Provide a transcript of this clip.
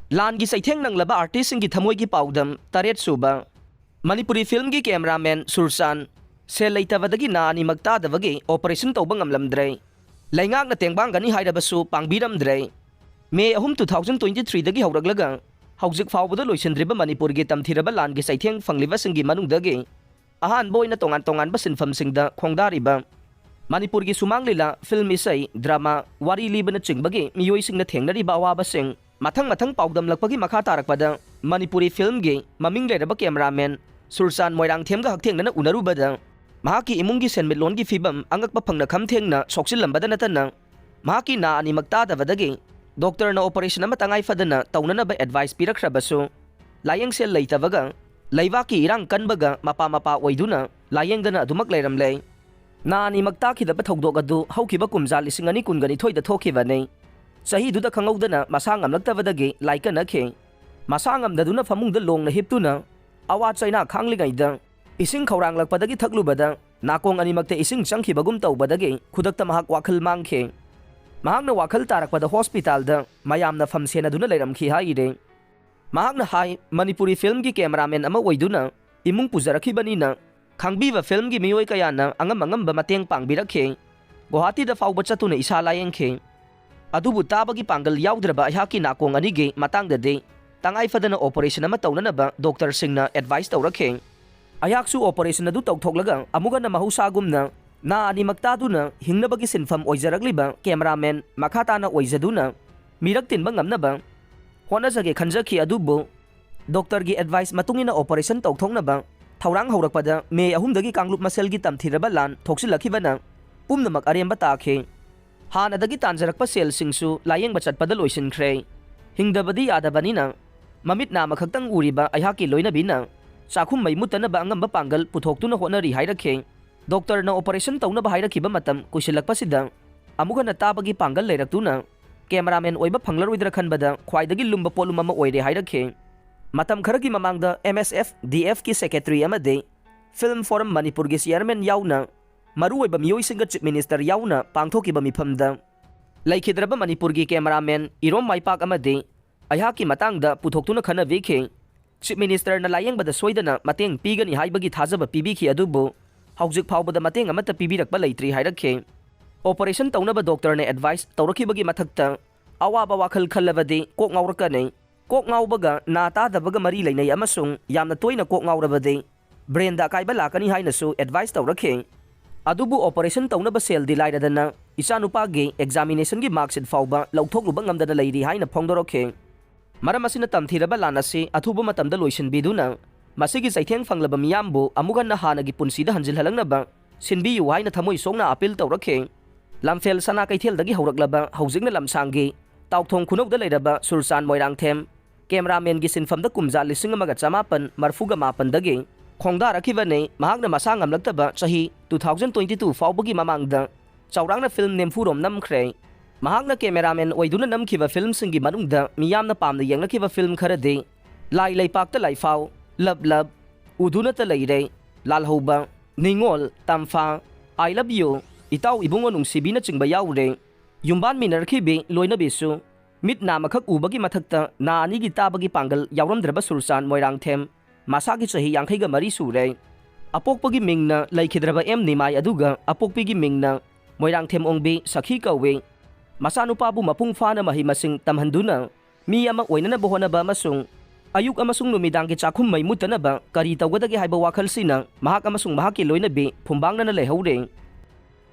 ꯂꯥꯟꯒꯤ ꯆꯩꯊꯦꯡ ꯅꯪꯂꯕ ꯑꯥꯔꯇꯤꯁꯁꯤꯡꯒꯤ ꯊꯃꯣꯏꯒꯤ ꯄꯥꯎꯗꯝ 7ꯁꯨꯕ ꯃꯅꯤꯄꯨꯔꯤ ꯐꯤꯜꯃꯒꯤ ꯀꯦꯃꯦꯔꯥꯃꯦꯟ ꯁꯨꯔꯆꯥꯟ ꯁꯦꯜ ꯂꯩꯇꯕꯗꯒꯤ ꯅꯥ ꯑꯅꯤꯃꯛ ꯇꯥꯗꯕꯒꯤ ꯑꯣꯄꯔꯦꯁꯟ ꯇꯧꯕ ꯉꯝꯂꯝꯗ꯭ꯔꯦ ꯂꯩꯉꯥꯛꯅ ꯇꯦꯡꯕꯥꯡꯒꯅꯤ ꯍꯥꯏꯔꯕꯁꯨ ꯄꯥꯡꯕꯤꯔꯝꯗ꯭ꯔꯦ ꯃꯦ 3 2023 ꯍꯧꯔꯛꯂꯒ ꯍꯧꯖꯤꯛ ꯐꯥꯎꯕꯗ ꯂꯣꯏꯁꯤꯟꯗ꯭ꯔꯤꯕ ꯃꯅꯤꯄꯨꯔꯒꯤ ꯇꯝꯊꯤꯔꯕ ꯂꯥꯟꯒꯤ ꯆꯩꯊꯦꯡ ꯐꯪꯂꯤꯕꯁꯤꯡꯒꯤ ꯃꯅꯨꯡꯗꯒꯤ ꯑꯍꯥꯟꯕ ꯑꯣꯏꯅ ꯇꯣꯉꯥꯟꯕ ꯁꯤꯟꯐꯝꯁꯤꯡꯗ ꯈꯣꯡꯗꯥꯔꯤꯕ ꯃꯅꯤꯄꯨꯔꯒꯤ ꯁꯨꯃꯥꯡ ꯂꯤꯂꯥ ꯐꯤल्म ꯏꯁꯩ ꯗ꯭ꯔꯃꯥ ꯋꯥꯔꯤ ꯂꯤꯕꯅꯆꯤꯡꯕꯒꯤ ꯃꯤꯑꯣꯏꯁꯤꯡꯅ ꯊꯦꯡꯅꯔꯤꯕ ꯑꯋꯥꯕꯁꯤꯡ ꯃꯊꯪ ꯄꯥꯎꯗꯝꯂꯛꯄꯒꯤ ꯃꯈꯥ ꯇꯥꯔꯛꯄꯗ ꯃꯅꯤꯄꯨꯔꯤ ꯐꯤल्मꯒꯤ ꯃꯃꯤꯡ ꯂꯩꯔꯕ ꯀꯦꯃꯦꯔꯥꯃꯦꯟ ꯁꯨꯔꯆꯥꯟ ꯃꯣꯏꯔꯥꯡꯊꯦꯝꯒ ꯍꯛꯊꯦꯡꯅꯅ ꯎꯅꯔꯨꯕꯗ ꯃꯍꯥꯛꯀꯤ ꯏꯃꯨꯡꯒꯤ ꯁꯦꯟꯃꯤꯠꯂꯣꯟꯒꯤ ꯐꯤꯕꯝ ꯑꯉꯛꯄ ꯐꯪꯅ ꯈꯝꯊꯦꯡꯅ ꯁꯣꯛꯆꯤꯜꯂꯝꯕꯗ ꯅꯠꯇꯅ ꯃꯍꯥꯛꯀꯤ ꯅꯥ ꯑꯅꯤꯃꯛ ꯇꯥꯗꯕꯗꯒꯤ ꯗꯣꯛꯇꯔꯅ ꯑꯣꯄꯔꯦꯁꯟ ꯑꯃ ꯇꯉꯥꯏ ꯐꯗꯅ ꯇꯧꯅꯅꯕ ꯑꯦꯗꯚꯥꯏꯁ ꯄꯤꯔꯛꯈ꯭ꯔꯕꯁꯨ ꯂꯥꯌꯦꯡꯁꯦꯜ ꯂꯩꯇꯕꯒ ꯂꯩꯕꯥꯛꯀꯤ ꯏꯔꯥꯡ ꯀꯟꯕꯒ ꯃꯄꯥ ꯑꯣꯏꯗꯨꯅ ꯂꯥꯌꯦꯡꯗꯅ ꯑꯗꯨꯃꯛ ꯂꯩꯔꯝꯂꯦ ꯅꯥ ꯑꯅꯤꯃꯛ ꯇꯥꯈꯤꯗꯕ ꯊꯧꯗꯣꯛ ꯑꯗꯨ ꯍꯧꯈꯤꯕ ꯀꯨꯝꯖꯥ 2022ꯗ ꯊꯣꯛꯈꯤꯕꯅꯤ ꯆꯍꯤꯗꯨꯗ ꯈꯪꯍꯧꯗꯅ ꯃꯁꯥ ꯉꯝꯂꯛꯇꯕꯗꯒꯤ ꯂꯥꯏꯀꯠꯅꯈꯤ ꯃꯁꯥ ꯉꯝꯗꯗꯨꯅ ꯐꯃꯨꯡꯗ ꯂꯣꯡꯅ ꯍꯤꯞꯇꯨꯅ ꯑꯋꯥ ꯆꯩꯅꯥ ꯈꯥꯡꯂꯤꯉꯩꯗ ꯏꯁꯤꯡ ꯈꯧꯔꯥꯡꯂꯛꯄꯗꯒꯤ ꯊꯛꯂꯨꯕꯗ ꯅꯥꯀꯣꯡ ꯑꯅꯤꯃꯛꯇ ꯏꯁꯤꯡ ꯆꯪꯈꯤꯕꯒꯨꯝ ꯇꯧꯕꯗꯒꯤ ꯈꯨꯗꯛꯇ ꯃꯍꯥꯛ ꯋꯥꯈꯜ ꯃꯥꯡꯈꯤ ꯃꯍꯥꯛꯅ ꯋꯥꯈꯜ ꯇꯥꯔꯛꯄꯗ ꯍꯣꯁꯄꯤꯇꯥꯜꯗ ꯃꯌꯥꯝꯅ ꯐꯝ ꯁꯦꯟꯅꯗꯨꯅ ꯂꯩꯔꯝꯈꯤ ꯍꯥꯏꯔꯦ ꯃꯍꯥꯛꯅ ꯍꯥꯏ ꯃꯅꯤꯄꯨꯔꯤ ꯐꯤल्मꯒꯤ ꯀꯦꯃꯦꯔꯥꯃꯦꯟ ꯑꯃ ꯑꯣꯏꯗꯨꯅ ꯏꯃꯨꯡ ꯄꯨꯖꯔꯛꯈꯤꯕꯅꯤꯅ ꯈꯪꯕꯤꯕ ꯐꯤल्मꯒꯤ ꯃꯤꯑꯣꯏ ꯀꯌꯥꯅ ꯑꯉꯝꯕ ꯃꯇꯦꯡ ꯄꯥꯡꯕꯤꯔꯛꯈꯤ ꯒꯨꯋꯥꯍꯥꯇꯤꯗ ꯐꯥꯎꯕ ꯆꯠꯇꯨꯅ ꯏꯁꯥ ꯂꯥꯌꯦꯡꯈꯤ ꯑꯗꯨꯕꯨ ꯇꯥꯕꯒꯤ ꯄꯥꯡꯒꯜ ꯌꯥꯎꯗ꯭ꯔꯕ ꯑꯩꯍꯥꯛꯀꯤ ꯅꯥꯀꯣꯡ ꯑꯅꯤꯒꯤ ꯃꯇꯥꯡꯗꯗꯤ ꯇꯉꯥꯏ ꯐꯗꯅ ꯑꯣꯄꯔꯦꯁꯟ ꯑꯃ ꯇꯧꯅꯅꯕ ꯗꯣꯛꯇꯔꯁꯤꯡꯅ ꯑꯦꯗꯚꯥꯏꯁ ꯇꯧꯔꯛꯈꯤ ꯑꯩꯍꯥꯛꯁꯨ ꯑꯣꯄꯔꯦꯁꯟ ꯑꯗꯨ ꯇꯧꯊꯣꯛꯂꯒ ꯑꯃꯨꯛ ꯍꯟꯅ ꯃꯍꯧꯁꯥꯒꯨꯝꯅ ꯅꯥ ꯑꯅꯤꯃꯛ ꯇꯥꯗꯨꯅ ꯍꯤꯡꯅꯕꯒꯤ ꯁꯤꯟꯐꯝ ꯑꯣꯏꯖꯔꯛꯂꯤꯕ ꯀꯦꯃꯦꯔꯥꯃꯦꯟ ꯃꯈꯥ ꯇꯥꯅ ꯑꯣꯏꯖꯗꯨꯅ ꯃꯤꯔꯛ ꯇꯤꯟꯕ ꯉꯝꯅꯕ ꯍꯣꯠꯅꯖꯒꯦ ꯈꯟꯖꯈꯤ ꯑꯗꯨꯕꯨ ꯗꯣꯛꯇꯔꯒꯤ ꯑꯦꯗꯚꯥꯏꯁ ꯃꯇꯨꯡꯏꯟꯅ ꯑꯣꯄꯔꯦꯁꯟ ꯇꯧꯊꯣꯛꯅꯕ ꯊꯧꯔꯥꯡ ꯍꯧꯔꯛꯄꯗ ꯃꯦ 3 ꯀꯥꯡꯂꯨꯞ ꯃꯁꯦꯜꯒꯤ ꯇꯝꯊꯤꯔꯕ ꯂꯥꯟ ꯊꯣꯛꯆꯤꯜꯂꯛꯈꯤꯕꯅ ꯄꯨꯝꯅꯃꯛ ꯑꯔꯦꯝꯕ ꯇꯥꯈꯤ ꯍꯥꯟꯅꯗꯒꯤ ꯇꯥꯟꯖꯔꯛꯄ ꯁꯦꯜꯁꯤꯡꯁꯨ ꯂꯥꯌꯦꯡꯕ ꯆꯠꯄꯗ ꯂꯣꯏꯁꯤꯟꯈ꯭ꯔꯦ ꯍꯤꯡꯗꯕꯗꯤ ꯌꯥꯗꯕꯅꯤꯅ ꯃꯃꯤꯠ ꯅꯥꯝꯃ ꯈꯛꯇꯪ ꯎꯔꯤꯕ ꯑꯩꯍꯥꯛꯀꯤ ꯂꯣꯏꯅꯕꯤꯅ ꯆꯥꯛꯈꯨꯝ ꯃꯩ ꯃꯨꯠꯇꯅꯕ ꯑꯉꯝꯕ ꯄꯥꯡꯒꯜ ꯄꯨꯊꯣꯛꯇꯨꯅ ꯍꯣꯠꯅꯔꯤ ꯍꯥꯏꯔꯛꯈꯤ ꯗꯣꯛꯇꯔꯅ ꯑꯣꯄꯔꯦꯁꯟ ꯇꯧꯅꯕ ꯍꯥꯏꯔꯛꯈꯤꯕ ꯃꯇꯝ ꯀꯨꯏꯁꯤꯜꯂꯛꯄꯁꯤꯗ ꯑꯃꯨꯛ ꯍꯟꯅ ꯇꯥꯕꯒꯤ ꯄꯥꯡꯒꯜ ꯂꯩꯔꯛꯇꯨꯅ ꯀꯦꯃꯦꯔꯥꯃꯦꯟ ꯑꯣꯏꯕ ꯐꯪꯂꯔꯣꯏꯗ꯭ꯔꯥ ꯈꯟꯕꯗ ꯈ꯭ꯋꯥꯏꯗꯒꯤ ꯂꯨꯝꯕ ꯄꯣꯠꯂꯨꯝ ꯑꯃ ꯑꯣꯏꯔꯦ ꯍꯥꯏꯔꯛꯈꯤ ꯃꯇꯝ ꯈꯔꯒꯤ ꯃꯃꯥꯡꯗ MSF DFꯀꯤ ꯁꯦꯀ꯭ꯔꯦꯇꯔꯤ ꯑꯃꯗꯤ ꯐꯤल्म ꯐꯣꯔꯝ ꯃꯅꯤꯄꯨꯔꯒꯤ ꯆꯤꯌꯔꯃꯦꯟ ꯌꯥꯎꯅ ꯃꯔꯨꯑꯣꯏꯕ ꯃꯤꯑꯣꯏꯁꯤꯡꯒ ꯆꯤꯞ ꯃꯤꯅꯤꯁꯇꯔ ꯌꯥꯎꯅ ꯄꯥꯡꯊꯣꯛꯈꯤꯕ ꯃꯤꯐꯝꯗ ꯂꯩꯈꯤꯗ꯭ꯔꯕ ꯃꯅꯤꯄꯨꯔꯒꯤ ꯀꯦꯃꯦꯔꯥꯃꯦꯟ ꯏꯔꯣꯝ ꯃꯥꯏꯄꯥꯛ ꯑꯃꯗꯤ ꯑꯩꯍꯥꯛꯀꯤ ꯃꯇꯥꯡꯗ ꯄꯨꯊꯣꯛꯇꯨꯅ ꯈꯟꯅꯕꯤꯈꯤ ꯆꯤꯞ ꯃꯤꯅꯤꯁꯇꯔꯅ ꯂꯥꯌꯦꯡꯕꯗ ꯁꯣꯏꯗꯅ ꯃꯇꯦꯡ ꯄꯤꯒꯅꯤ ꯍꯥꯏꯕꯒꯤ ꯊꯥꯖꯕ ꯄꯤꯕꯤꯈꯤ ꯑꯗꯨꯕꯨ ꯍꯧꯖꯤꯛ ꯐꯥꯎꯕꯗ ꯃꯇꯦꯡ ꯑꯃꯠꯇ ꯄꯤꯕꯤꯔꯛꯄ ꯂꯩꯇ꯭ꯔꯤ ꯍꯥꯏꯔꯛꯈꯤ ꯑꯣꯄꯔꯦꯁꯟ ꯇꯧꯅꯕ ꯗꯣꯛꯇꯔꯅ ꯑꯦꯗꯚꯥꯏꯁ ꯇꯧꯔꯛꯈꯤꯕꯒꯤ ꯃꯊꯛꯇ ꯑꯋꯥꯕ ꯋꯥꯈꯜ ꯈꯜꯂꯕꯗꯤ ꯀꯣꯛ ꯉꯥꯎꯔꯛꯀꯅꯤ ꯀꯣꯛ ꯉꯥꯎꯕꯒ ꯅꯥ ꯇꯥꯗꯕꯒ ꯃꯔꯤ ꯂꯩꯅꯩ ꯑꯃꯁꯨꯡ ꯌꯥꯝꯅ ꯇꯣꯏꯅ ꯀꯣꯛ ꯉꯥꯎꯔꯕꯗꯤ ꯕ꯭ꯔꯦꯟꯗ ꯑꯀꯥꯏꯕ ꯂꯥꯛꯀꯅꯤ ꯍꯥꯏꯅꯁꯨ ꯑꯦꯗꯚꯥꯏꯁ ꯇꯧꯔꯛꯈꯤ ꯑꯗꯨꯕꯨ ꯑꯣꯄꯔꯦꯁꯟ ꯇꯧꯅꯕ ꯁꯦꯜꯗꯤ ꯂꯥꯏꯔꯗꯅ ꯏꯆꯥꯅꯨꯄꯥꯒꯤ ꯑꯦꯛꯖꯥꯃꯤꯅꯦꯁꯟꯒꯤ ꯃꯥꯔꯛꯁꯤꯠ ꯐꯥꯎꯕ ꯂꯧꯊꯣꯛꯂꯨꯕ ꯉꯝꯗꯅ ꯂꯩꯔꯤ ꯍꯥꯏꯅ ꯐꯣꯡꯗꯣꯔꯛꯈꯤ ꯃꯔꯝ ꯑꯁꯤꯅ ꯇꯝꯊꯤꯔꯕ ꯂꯥꯟ ꯑꯁꯤ ꯑꯊꯨꯕ ꯃꯇꯝꯗ ꯂꯣꯏꯁꯤꯟꯕꯤꯗꯨꯅ ꯃꯁꯤꯒꯤ ꯆꯩꯊꯦꯡ ꯐꯪꯂꯕ ꯃꯤꯌꯥꯝꯕꯨ ꯑꯃꯨꯛ ꯍꯟꯅ ꯍꯥꯟꯅꯒꯤ ꯄꯨꯟꯁꯤꯗ ꯍꯟꯖꯤꯜꯍꯜꯂꯛꯅꯕ ꯁꯤꯟꯕꯤꯌꯨ ꯍꯥꯏꯅ ꯊꯃꯣꯏ ꯁꯣꯛꯅ ꯑꯄꯤꯜ ꯇꯧꯔꯛꯈꯤ ꯂꯝꯐꯦꯜ ꯁꯅꯥ ꯀꯩꯊꯦꯜꯗꯒꯤ ꯍꯧꯔꯛꯂꯕ ꯍꯧꯖꯤꯛꯅ ꯂꯝꯁꯥꯡꯒꯤ ꯇꯥꯎꯊꯣꯡ ꯈꯨꯅꯧꯗ ꯂꯩꯔꯕ ꯁꯨꯔꯆꯥꯟ ꯃꯣꯏꯔꯥꯡꯊꯦꯝ ꯀꯦꯃꯦꯔꯥꯃꯦꯟꯒꯤ ꯁꯤꯟꯐꯝꯗ ꯀꯨꯝꯖꯥ 1939 ꯈꯣꯡꯗꯥꯔꯛꯈꯤꯕꯅꯤ ꯃꯍꯥꯛꯅ ꯃꯁꯥ ꯉꯝꯂꯛꯇꯕ ꯆꯍꯤ 2022 ꯐꯥꯎꯕꯒꯤ ꯃꯃꯥꯡꯗ ꯆꯥꯎꯔꯥꯛꯅ ꯐꯤल्म ꯅꯦꯝꯐꯨꯔꯣꯝ ꯅꯝꯈ꯭ꯔꯦ ꯃꯍꯥꯛꯅ ꯀꯦꯃꯦꯔꯥꯃꯦꯟ ꯑꯣꯏꯗꯨꯅ ꯅꯝꯈꯤꯕ ꯐꯤल्मꯁꯤꯡꯒꯤ ꯃꯅꯨꯡꯗ ꯃꯤꯌꯥꯝꯅ ꯄꯥꯝꯅ ꯌꯦꯡꯅꯈꯤꯕ ꯐꯤल्म ꯈꯔꯗꯤ ꯂꯥꯏ ꯂꯩꯄꯥꯛꯇ ꯂꯥꯏꯐꯥꯎ ꯂꯞ ꯎꯗꯨꯅꯇ ꯂꯩꯔꯦ ꯂꯥꯜꯍꯧꯕ ꯅꯤꯡꯉꯣꯜ ꯇꯝꯐꯥ ꯑꯥꯏ ꯂꯚ ꯌꯨ ꯏꯇꯥꯎ ꯏꯕꯨꯡꯉꯣ ꯅꯨꯡꯁꯤꯕꯤꯅꯆꯤꯡꯕ ꯌꯥꯎꯔꯦ ꯌꯨꯝꯕꯥꯟ ꯃꯤꯟꯅꯔꯛꯈꯤꯕꯤ ꯂꯣꯏꯅꯕꯤꯁꯨ ꯃꯤꯠ ꯅꯥꯝꯃꯈꯛ ꯎꯕꯒꯤ ꯃꯊꯛꯇ ꯅꯥ ꯑꯅꯤꯒꯤ ꯇꯥꯕꯒꯤ ꯄꯥꯡꯒꯜ ꯌꯥꯎꯔꯝꯗ꯭ꯔꯕ ꯁꯨꯔꯆꯥꯟ ꯃꯣꯏꯔꯥꯡꯊꯦꯝ ꯃꯁꯥꯒꯤ ꯆꯍꯤ 54 ꯁꯨꯔꯦ ꯑꯄꯣꯛꯄꯒꯤ ꯃꯤꯡꯅ ꯂꯩꯈꯤꯗ꯭ꯔꯕ M ꯅꯤꯃꯥꯏ ꯑꯗꯨꯒ ꯑꯄꯣꯛꯄꯤꯒꯤ ꯃꯤꯡꯅ ꯃꯣꯏꯔꯥꯡꯊꯦꯝ ꯑꯣꯡꯕꯤ ꯁꯈꯤ ꯀꯧꯏ ꯃꯆꯥꯅꯨꯄꯥꯕꯨ ꯃꯄꯨꯡ ꯐꯥꯅ ꯃꯍꯩ ꯃꯁꯤꯡ ꯇꯝꯍꯟꯗꯨꯅ ꯃꯤ ꯑꯃ ꯑꯣꯏꯅꯅꯕ ꯍꯣꯠꯅꯕ ꯑꯃꯁꯨꯡ ꯑꯌꯨꯛ ꯑꯃꯁꯨꯡ ꯅꯨꯃꯤꯗꯥꯡꯒꯤ ꯆꯥꯛꯈꯨꯝ ꯃꯩ ꯃꯨꯠꯇꯅꯕ ꯀꯔꯤ ꯇꯧꯒꯗꯒꯦ ꯍꯥꯏꯕ ꯋꯥꯈꯜꯁꯤꯅ ꯃꯍꯥꯛ ꯑꯃꯁꯨꯡ ꯃꯍꯥꯛꯀꯤ ꯂꯣꯏꯅꯕꯤ ꯐꯨꯝꯕꯥꯡꯅꯅ ꯂꯩꯍꯧꯔꯦ